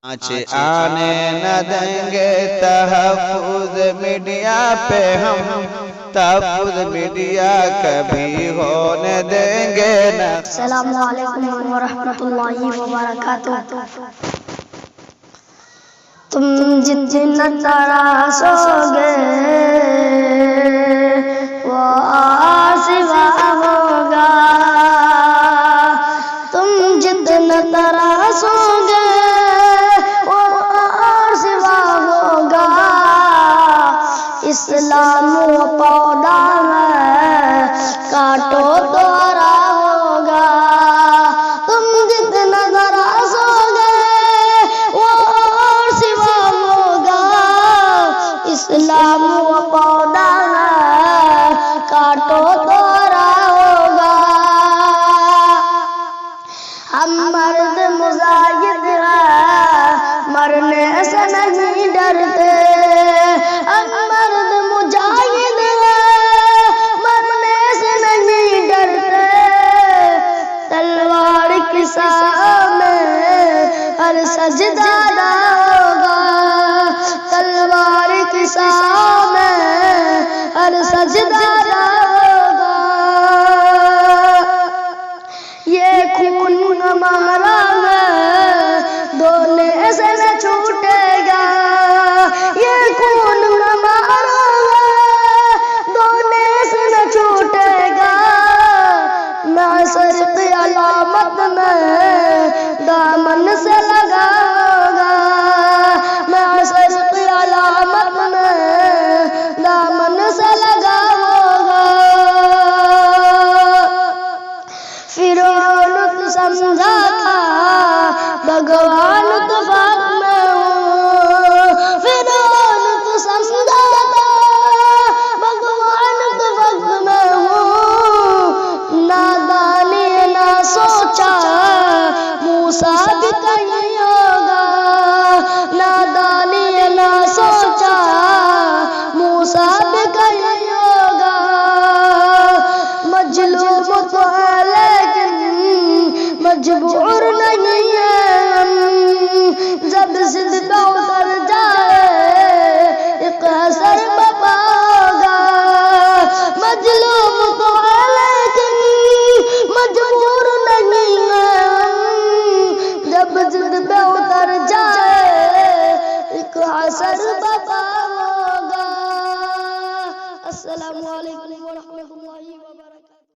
آنے نہ دیں گے تحفظ میڈیا پہ ہم، تحفظ میڈیا کبھی ہونے دیں گے نہ۔ السلام علیکم ورحمۃ اللہ وبرکاتہ۔ تم جتنا تراشو گے وہ سوا ہوگا، تم جتنا تراشو گے وہ سوا ہوگا۔ اسلام و پودا میں کاٹو تو ہرا ہوگا، تم جتنا تراشو گے وہ سوا ہوگا۔ اسلام و پودا میں کاٹو تو ہرا ہوگا۔ ہم مرد مجاہد ہیں، مرنے سے نہیں ڈرتے، ہم مرد مجاہد ہیں، مرنے سے نہیں ڈرتے۔ تلوار کی سامنے ہر سجدہ ادا ہوگا، تلوار کی سامنے ہر سجدہ ادا ہوگا۔ یہ خون ہمارا ہے، دھونے سے نہ چھوٹے گا، یہ خون ہمارا ہے، دھونے سے نہ چھوٹے گا۔ معاشر کی علامت میں دامن سے لگا ہوگا، معاشر کی علامت میں دامن سے لگا ہوگا۔ فرعون تو سمجھا تھا بھگوان تو باپ میں ہوں، فرعون تو سمجھا تھا بھگوان تو وقت میں ہوں۔ نادانی نہ سوچا موسیٰ بھی کہیں ہوگا، نادانی نہ سوچا موسیٰ بھی کہیں ہوگا۔ مظلوم تو ہے لیکن مجبور نہیں ہے،